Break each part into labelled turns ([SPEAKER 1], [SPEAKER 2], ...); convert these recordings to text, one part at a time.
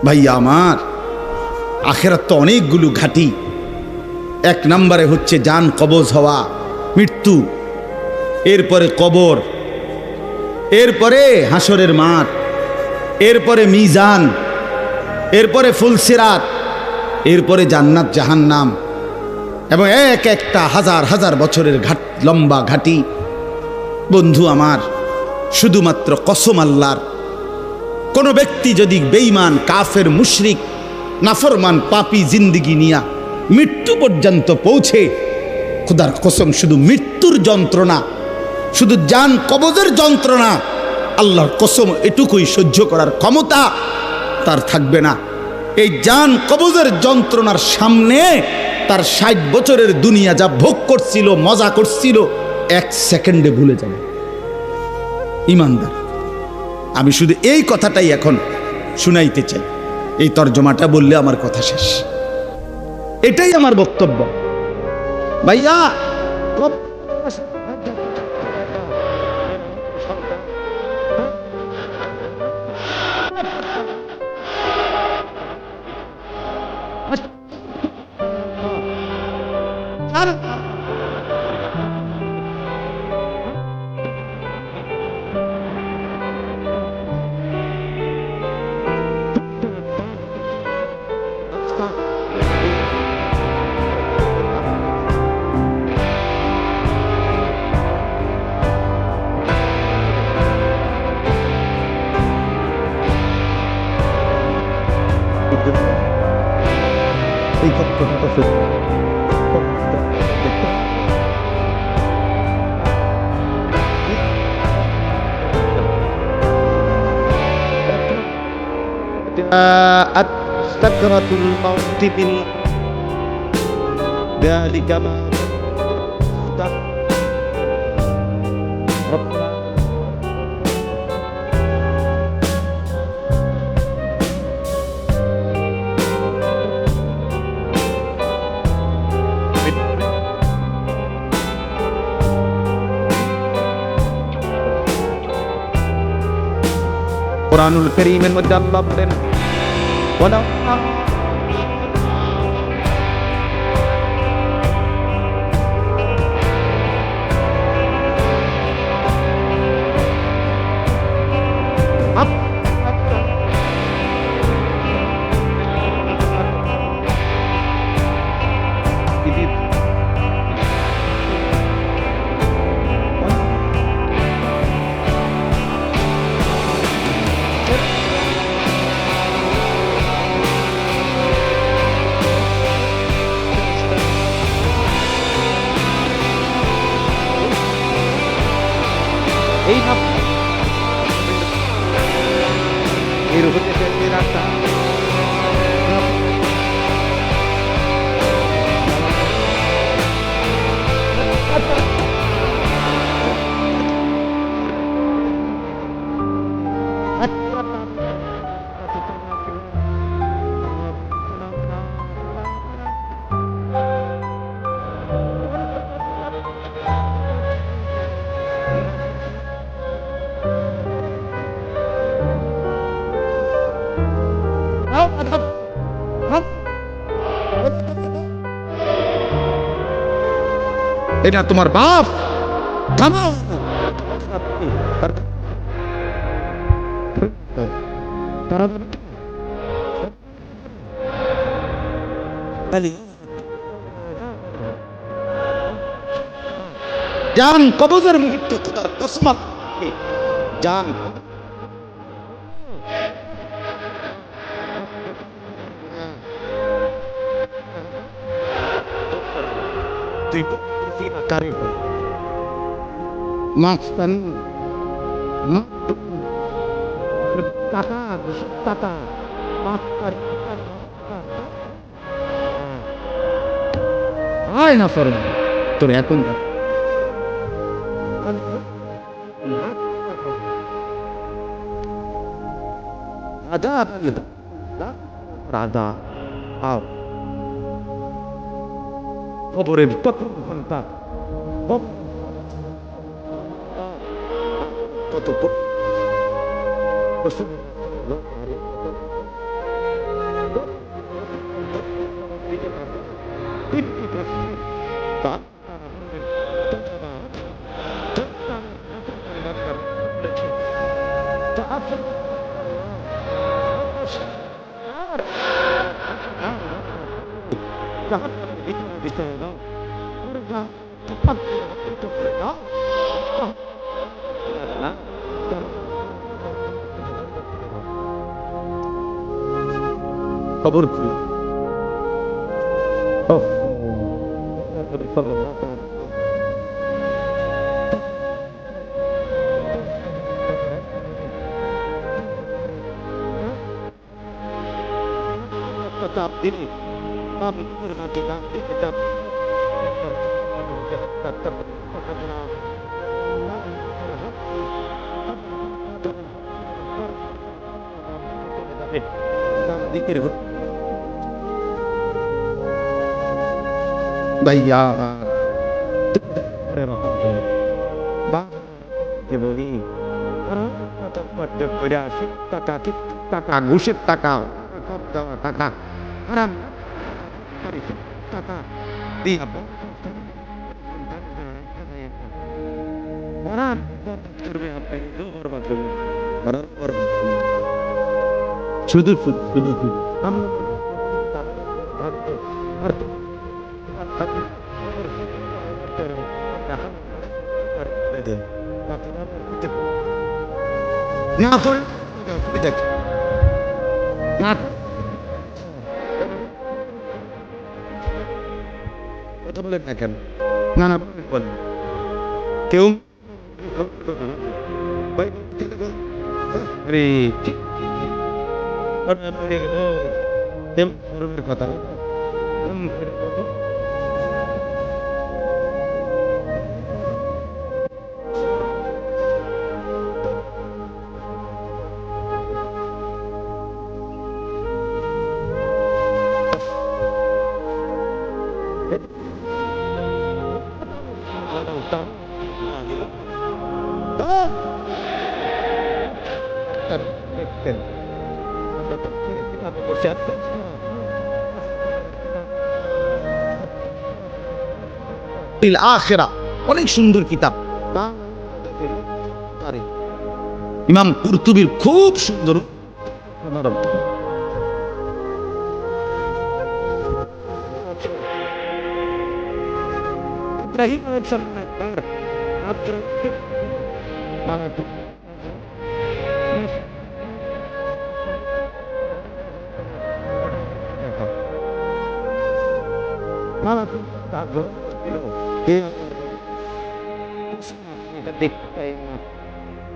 [SPEAKER 1] ভাইয়া আমার, আখেরাত তো অনেকগুলো ঘাঁটি। এক নম্বরে হচ্ছে জান কবজ হওয়া, মৃত্যু, এরপরে কবর, এরপরে হাসরের মাঠ, এরপরে মিজান, এরপরে ফুলসিরাত, এরপরে জান্নাত জাহান্নাম, এবং এক একটা হাজার হাজার বছরের লম্বা ঘাটি। বন্ধু আমার, শুধুমাত্র কসম আল্লাহর, কোনো ব্যক্তি যদি বেঈমান, কাফের, মুশরিক, নাফরমান, পাপী জিন্দিগি নিয়া মৃত্যু পর্যন্ত পৌঁছে, খোদার কসম শুধু মৃত্যুর যন্ত্রণা, শুধু জান কবজের যন্ত্রণা, আল্লাহর কসম এটুকুই সহ্য করার ক্ষমতা তার থাকবে না। এই জান কবজের যন্ত্রণার সামনে তার 60 বছরের দুনিয়া যা ভোগ করছিল, মজা করছিল, 1 সেকেন্ডে ভুলে যাবে। ইমানদার, আমি শুধু এই কথাটাই এখন শুনাইতে চাই। এই তর্জমাটা বললে আমার কথা শেষ। এটাই আমার বক্তব্য ভাইয়া। এই কথাটা
[SPEAKER 2] سكرة الموت ذلك ما ربنا কোরআনুল কারীমের মধ্যে আল্লাহ বলেন, ওয়ালাউ এই না এর হতে যে রাস্তা এটা তোমার বাপ থামাও। জান কবজের মুহূর্তে তার তসমাত জান তুই tarik makstan tata makstan ay nafar তোর এখন ada rada out খবরের ঘন্টা কত
[SPEAKER 1] খবর কি? ভাইয়া টাকা ঘুষের টাকা টাকা শুধু না তোর দেখ না কথা বলেন না কেন? না না বল কেউ কথা আখিরা অনেক সুন্দর কিতাব, ইমাম কুরতুবীর খুব সুন্দর।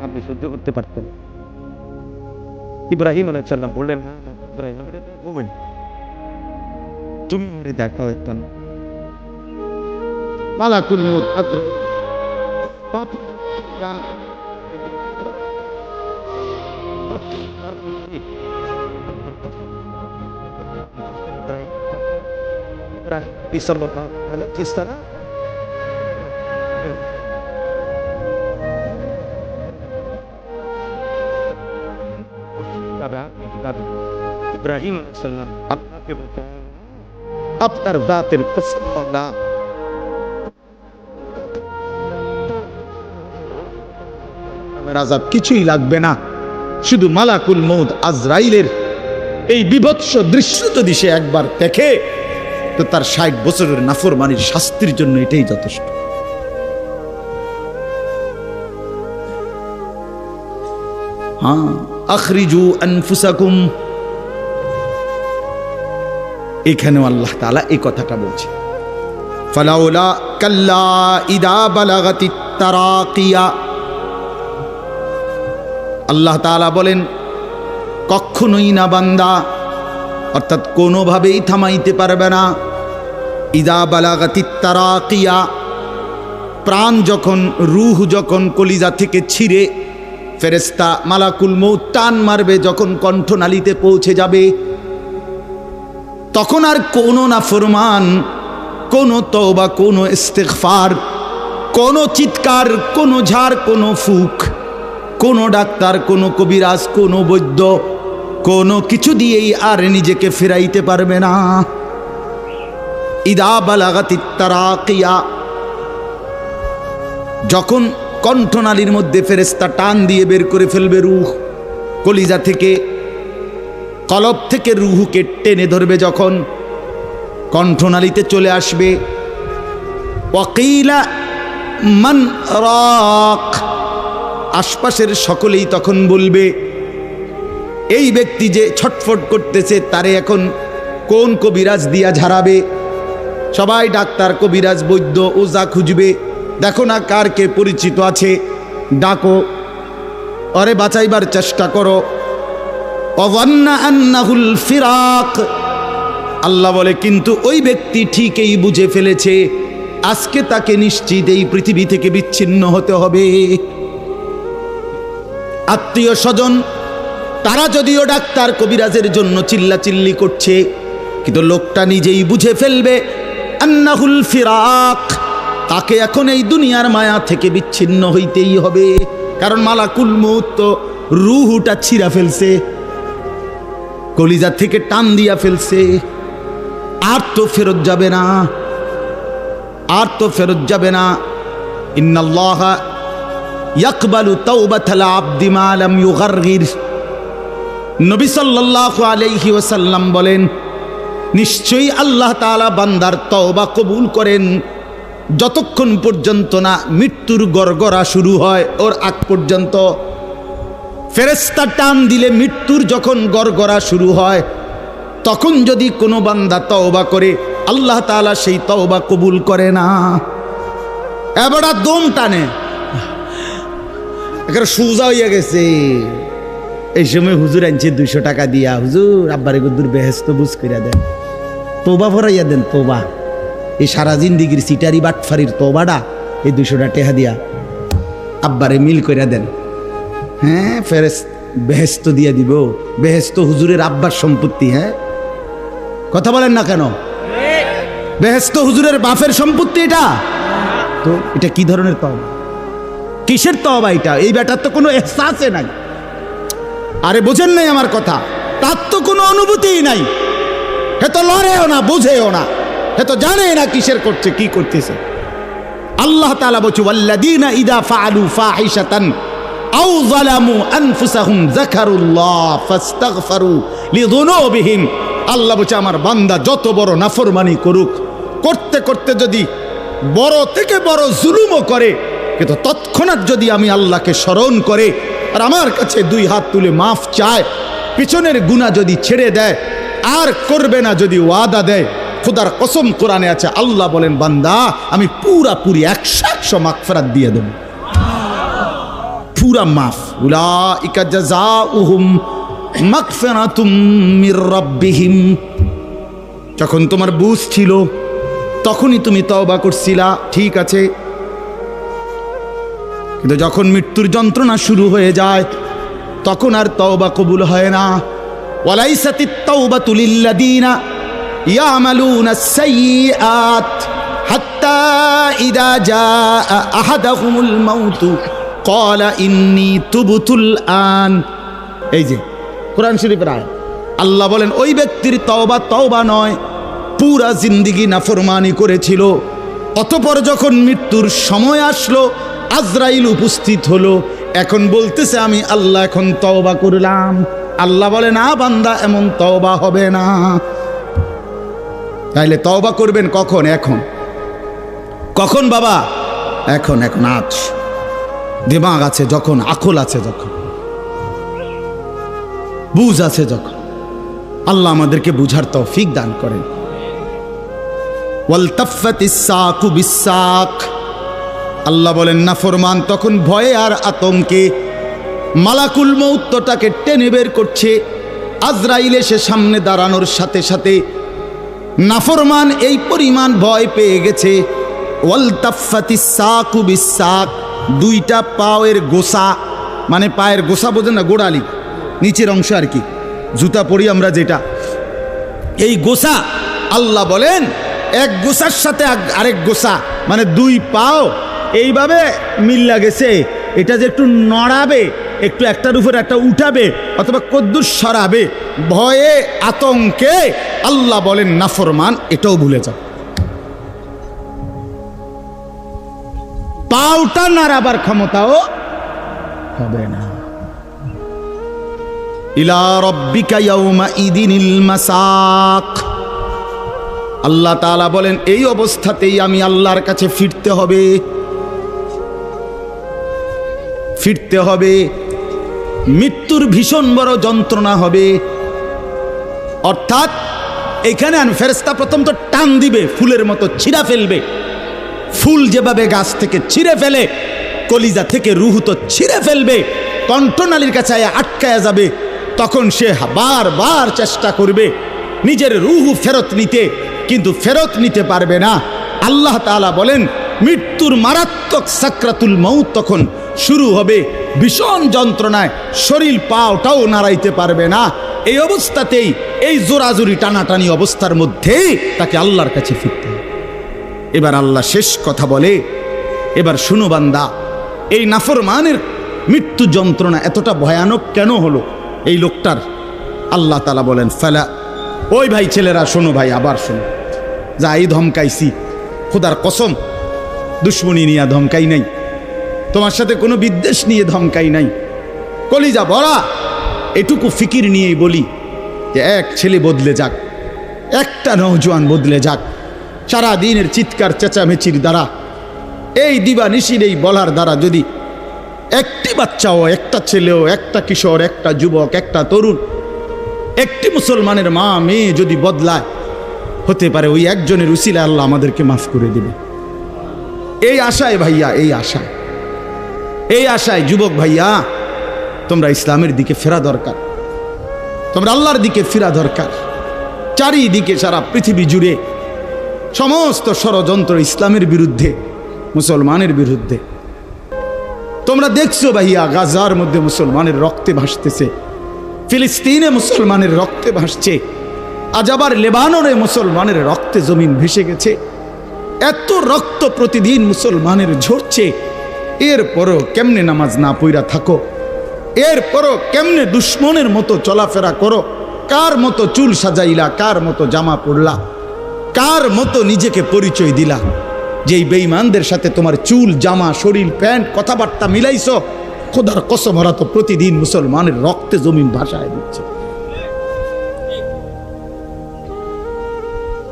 [SPEAKER 1] আপনি সহ্য করতে পারতেন। ইব্রাহিম আলাইহিস সালাম বললেন, তুমি দেখা হইতেন মালাকুল মউত ইব্রাহিম আলাইহিস সালাম আপনাকে আপনার জাতের কসম আল্লাহ আযাব কিছুই লাগবে না, শুধু মালাকুল মউত আজরাইলের এই বিভৎস দৃশ্য যদি সে একবার দেখে তো তার ৬০ বছরের নাফরমানির শাস্তির জন্য এটাই যথেষ্ট। হ্যাঁ, আখরিজু আনফুসাকুম, এখানেও আল্লাহ তাআলা এই কথাটা বলছে। ফালাউলা কাল্লা ইদা বালাগাতিত তারাকিয়া, আল্লাহ তাআলা বলেন কখনোই না বান্দা, অর্থাৎ কোনোভাবেই থামাইতে পারবে না। ইদা বালাগাতিত তারাকিয়া, প্রাণ যখন, রূহ যখন কলিজা থেকে ছিঁড়ে ফেরেশতা মালাকুল মউত টান মারবে, যখন কণ্ঠনালীতে পৌঁছে যাবে, তখন আর কোনো নাফরমান, কোনো তওবা, কোনো ইস্তিগফার, কোনো চিৎকার, কোনো ঝাড়, কোনো ফুক, কোনো ডাক্তার, কোনো কবিরাজ, কোনো বৈদ্য, কোনো কিছু দিয়েই আর নিজেকে ফেরাইতে পারবে না। ইদা বালাগাতিত তারাকিয়া, যখন কণ্ঠনালীর মধ্যে ফেরেশতা টান দিয়ে বের করে ফেলবে রূহ, কলিজা থেকে, কলব থেকে রূহকে টেনে ধরবে, যখন কণ্ঠনালীতে চলে আসবে, ওয়াকিলা মান রাক, আশপাশের সকলেই তখন বলবে এই ব্যক্তি যে ছটফট করতেছে তারে এখন কোন কবিরাজ দিয়া ঝাড়াবে। সবাই ডাক্তার, কবিরাজ, বৈদ্য, ওঝা খুঁজবে, দেখো না কার কে পরিচিত আছে, ডাকো, আরে বাঁচাইবার চেষ্টা করো। ওয়ান্না আন্নাহুল ফিরাক, আল্লাহ বলে কিন্তু ওই ব্যক্তি ঠিকই বুঝে ফেলেছে আজকে তাকে নিশ্চিত এই পৃথিবী থেকে বিচ্ছিন্ন হতে হবে। আত্মীয় স্বজন তারা যদিও ডাক্তার কবিরাজের জন্য চিল্লাচিল্লি করছে, কিন্তু লোকটা নিজেই বুঝে ফেলবে আন্নাহুল ফিরাক, তাকে এখন এই দুনিয়ার মায়া থেকে বিচ্ছিন্ন হইতেই হবে। কারণ মালাকুল মউত তো রুহুটা ছিঁড়া ফেলছে, কলিজা থেকে টান দিয়া ফেলছে, আর তো ফেরত যাবে না, আর তো ফেরত যাবে না। ইন্নাল্লাহা ইয়াকবালু তাওবাতাল আবদি মা লাম ইউগারগির, নবী সাল্লাল্লাহু আলাইহি ওয়াসাল্লাম বলেন নিশ্চয়ই আল্লাহ তাআলা বান্দার তওবা কবুল করেন যতক্ষণ পর্যন্ত না মৃত্যুর গড়গড়া শুরু হয়, ওর আগ পর্যন্ত। ফেরেশতা টান দিলে মৃত্যুর যখন গড়গড়া শুরু হয় তখন যদি কোনো বান্দা তওবা করে আল্লাহ তাআলা সেই তওবা কবুল করে না। এবারে দম টানে, একেবারে সোজা হইয়া গেছে। এই সময় হুজুর আনছে 200 টাকা দিয়া, হুজুর আব্বারে গুদ্দুর বেহেস্ত বুঝ কইরা দেন, তওবা ভরাইয়া দেন, তওবা। এই সারা জিন্দিগির সিটারি বাটফারির তওবাটা এই 200 টাকা দিয়া আব্বারে মিল কইরা দেন। হ্যাঁ, বেহেস্ত দিয়া দিব। বেহেস্ত হুজুরের আব্বার সম্পত্তি। হ্যাঁ, কথা বলেন না কেন? বেহেস্ত হুজুরের বাপের সম্পত্তি। এটা তো এটা কি ধরনের তওবা, কিসের তওবা এটা? এই ব্যাটার তো কোনো এহসাসে নাই। আরে বোঝেন নাই আমার কথা? তার তো কোনো অনুভূতিই নাই, হে তো লড়েও না, বুঝেও না, হে তো জানে না কিসের করছে, কি করতেছে। আল্লাহ তাআলা বলছে ওয়াল্লাযীনা ইযা ফাআলু ফাহিশাতান আও যালামু আনফুসাহুম যাকারুল্লাহ ফাস্তাগফারু লিযুনুবিহিম। আল্লাহ বলছে আমার বান্দা যত বড় নাফরমানি করুক, করতে করতে যদি বড় থেকে বড় জুলুমও করে, কিন্তু তৎক্ষণাৎ যদি আমি আল্লাহকে স্মরণ করে আর আমার কাছে 2 হাত তুলে মাফ চায়, পিছনের গুনাহ যদি ছেড়ে দেয় আর করবে না যদি ওয়াদা দেয়, খোদার কসম কোরআনে আছে, আল্লাহ বলেন বান্দা আমি পুরাপুরি 100% মাগফিরাত দিয়ে দেব, পুরা মাফ। উলাইকা জাযাউহুম মাগফিরাতুম মির রাব্বিহিম। যখন তোমার বুঝ ছিল তখনই তুমি তওবা করছিলা, ঠিক আছে, কিন্তু যখন মৃত্যুর যন্ত্রণা শুরু হয়ে যায় তখন আর তওবা কবুল হয় না। ওয়ালাইসাতিত তাওবাতু লিল্লাযীনা ইয়ামালুনাস সাইয়্যাত হাত্তা ইযা জাআ আহাদাহুমুল মাউতু ক্বালা ইন্নী তুবতুল আন। এই যে কোরআন শরীফের আয়াত, আল্লাহ বলেন ওই ব্যক্তির তওবা নয়, পুরা জিন্দেগি নাফরমানি করেছিল, অতঃপর যখন মৃত্যুর সময় আসলো আজরাইল উপস্থিত হলো, এখন বলতেছে আমি আল্লাহ এখন তওবা করলাম। আল্লাহ বলে না বান্দা, এমন তওবা হবে না। তাইলে তওবা করবেন কখন? এখন। কখন বাবা? এখন, এখন আজ দিমাগ আছে যখন, আকল আছে যখন, বুঝ আছে যখন। আল্লাহ আমাদেরকে বুঝার তৌফিক দান করেন। ওয়ালতাফাতিস সাকু বিসাক, আল্লাহ বলেন নাফরমান তখন ভয়ে আর আতঙ্কে মালাকুল মউতটাকে টেনে বের করছে। আজরাইল এসে সামনে দাঁড়ানোর সাথে সাথে নাফরমান এই পরিমাণ ভয় পেয়ে গেছে। ওয়ালতাফাতিস সাকু বিসাক, 2টা পায়ের গোসা, মানে পায়ের গোসা বোঝেন না, গোড়ালি নিচের অংশ আর কি, জুতা পরি আমরা যেটা, এই গোসা আল্লাহ বলেন এক গোসার সাথে আরেক গোসা মানে 2 পাও এইভাবে মিল্লা গেছে। এটা যে একটু নড়াবে, একটু একটার উপর একটা উঠাবে অথবা কদ্দুর সরাবে, ভয়ে আতঙ্কে আল্লাহ বলেন নাফরমান এটাও ভুলে যাও। পাওটা নাড়াবার ক্ষমতাও হবে না। ইলা রাব্বিকা ইয়াউমা ইদিনিল মাসাক, আল্লাহ তাআলা বলেন এই অবস্থাতেই আমি আল্লাহর কাছে ফিরতে হবে, ফিরতে হবে। মৃত্যুর ভীষণ বড় যন্ত্রণা হবে। অর্থাৎ এখানে ফেরেশতা প্রথম তো টান দিবে, ফুলের মতো ছিঁড়া ফেলবে। ফুল যেভাবে গাছ থেকে ছিঁড়ে ফেলে, কলিজা থেকে রুহ তো ছিঁড়ে ফেলবে, কণ্ঠনালীর কাছে আটকায়া যাবে। তখন সে বারবার চেষ্টা করবে নিজের রুহ ফেরত নিতে, কিন্তু ফেরত নিতে পারবে না। আল্লাহ তাআলা বলেন মৃত্যুর মারাত্মক সাকরাতুল মউত তখন শুরু হবে, ভীষণ যন্ত্রণায় শরীর পাওটাও নাড়াইতে পারবে না। এই অবস্থাতেই, এই জোরাজুরি টানাটানি অবস্থার মধ্যেই তাকে আল্লাহর কাছে ফিরতে হবে। এবার আল্লাহ শেষ কথা বলে, এবার শুনো বান্দা, এই নাফরমানের মৃত্যু যন্ত্রণা এতটা ভয়ানক কেন হলো এই লোকটার? আল্লাহ তাআলা বলেন ফালা, ওই ভাই ছেলেরা শোনো, ভাই আবার শোনো, যা এই ধমকাইছি, খোদার কসম দুশ্মনী নিয়ে ধমকাই নাই, তোমার সাথে কোনো বিদ্বেষ নিয়ে ধমকাই নাই, কলিজা ভরা এটুকু ফিকির নিয়েই বলি যে এক ছেলে বদলে যাক, একটা নওজোয়ান বদলে যাক, সারা দিনের চিৎকার চেঁচামেচির দ্বারা, এই দিবানিশির এই বলার দ্বারা যদি একটি বাচ্চাও, একটা ছেলেও, একটা কিশোর, একটা যুবক, একটা তরুণ, একটি মুসলমানের মা মেয়ে যদি বদলায়, হতে পারে ওই একজনের উসিলায় আল্লাহ আমাদেরকে মাফ করে দেবে। এই আশায় ভাইয়া, এই আশায় যুবক ভাইয়া, তোমরা ইসলামের দিকে ফেরা দরকার, তোমরা আল্লাহর দিকে ফেরা দরকার। চারিদিকে সারা পৃথিবী জুড়ে সমস্ত ষড়যন্ত্র ইসলামের বিরুদ্ধে, মুসলমানের বিরুদ্ধে। তোমরা দেখছো ভাইয়া, গাজার মধ্যে মুসলমানের রক্তে ভাসতেছে, ফিলিস্তিনে মুসলমানের রক্তে ভাসছে, আজ আবার লেবাননে মুসলমানের রক্তে জমিন ভেসে গেছে। এত রক্ত প্রতিদিন মুসলমানের ঝরছে, এরপরও কেমনে নামাজ না পইরা থাকো, এরপরও কেমনে দুশ্মনের মতো চলাফেরা করো, কার মতো চুল সাজাইলা, কার মতো জামা পরলা, কার মতো নিজেকে পরিচয় দিলা, যেই বেঈমানদের সাথে তোমার চুল, জামা, শরীর, প্যান্ট, কথাবার্তা মিলাইছো, খোদার কসম ওরা তো প্রতিদিন মুসলমানের রক্তে জমিন ভাসায় দিচ্ছে,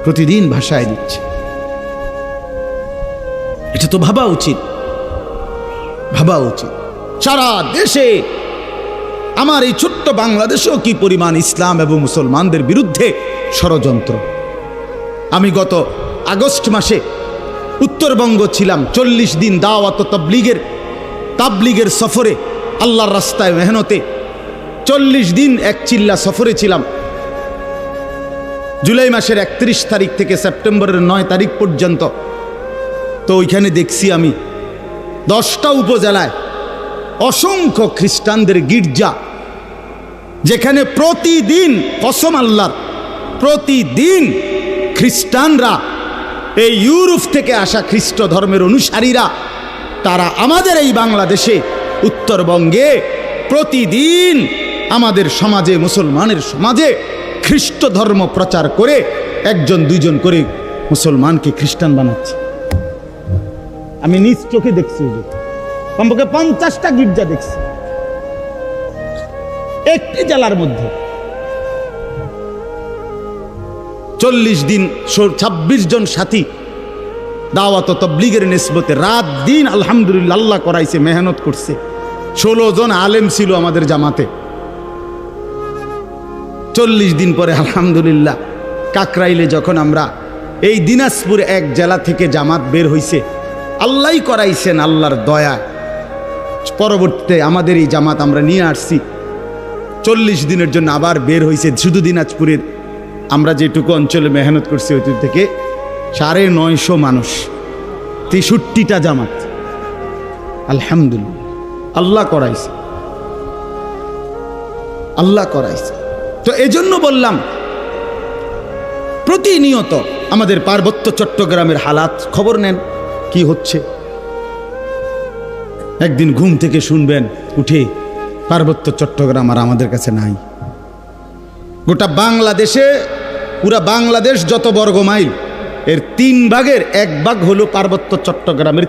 [SPEAKER 1] প্রতিদিন ভাসায় দিচ্ছে। এটা তো ভাবা উচিত, ভাবা উচিত। সারা দেশে, আমার এই ছোট্ট বাংলাদেশেও কি পরিমাণ ইসলাম এবং মুসলমানদের বিরুদ্ধে ষড়যন্ত্র। আমি গত আগস্ট মাসে উত্তরবঙ্গ ছিলাম, 40 দিন দাওয়াত তাবলিগের সফরে, আল্লাহর রাস্তায় মেহনতে 40 দিন এক চিল্লা সফরে ছিলাম। জুলাই মাসের 31 তারিখ থেকে সেপ্টেম্বরের 9 তারিখ পর্যন্ত। তো ওইখানে দেখছি আমি 10টা উপজেলায় অসংখ্য খ্রিস্টানদের গির্জা, যেখানে প্রতিদিন, কসম আল্লাহর, প্রতিদিন খ্রিস্টানরা, এই ইউরোপ থেকে আসা খ্রিস্ট ধর্মের অনুসারীরা, তারা আমাদের এই বাংলাদেশে, উত্তরবঙ্গে প্রতিদিন আমাদের সমাজে, মুসলমানের সমাজে খ্রিস্ট ধর্ম প্রচার করে 1-2 করে মুসলমানকে খ্রিস্টান বানাচ্ছে। আমি নিজ চোখে দেখছি, কমপক্ষে 50টা গির্জা দেখছি একটি জেলার মধ্যে। 40 দিন 26 জন সাথী দাওয়াত তাবলীগের নিসবতে রাত দিন আলহামদুলিল্লাহ আল্লাহ করাইছে, মেহনত করছে। 16 জন আলেম ছিল আমাদের জামাতে। 40 দিন পরে আলহামদুলিল্লাহ কাকরাইলে যখন আমরা, এই দিনাজপুর এক জেলা থেকে জামাত বের হইছে, আল্লাহই করাইছেন, আল্লাহর দয়ায় পরবর্তীতে আমাদের এই জামাত আমরা নিয়ে আসছি। 40 দিনের জন্য আবার বের হইছে শুধু দিনাজপুরের, আমরা যেটুকু অঞ্চলে মেহনত করছি ওই থেকে 950 মানুষ, 63টা জামাত। আলহামদুলিল্লাহ আল্লাহ করাইছে, আল্লাহ করাইছে। তো এজন্য বললাম, প্রতিনিয়ত আমাদের পার্বত্য চট্টগ্রামের হালাত খবর নেন, কি হচ্ছে। একদিন ঘুম থেকে শুনবেন উঠে পার্বত্য চট্টগ্রাম আর আমাদের কাছে নাই। গোটা বাংলাদেশে, পুরা বাংলাদেশ যত বর্গ মাইল, এর 3 ভাগের 1 ভাগ হলো পার্বত্য চট্টগ্রামের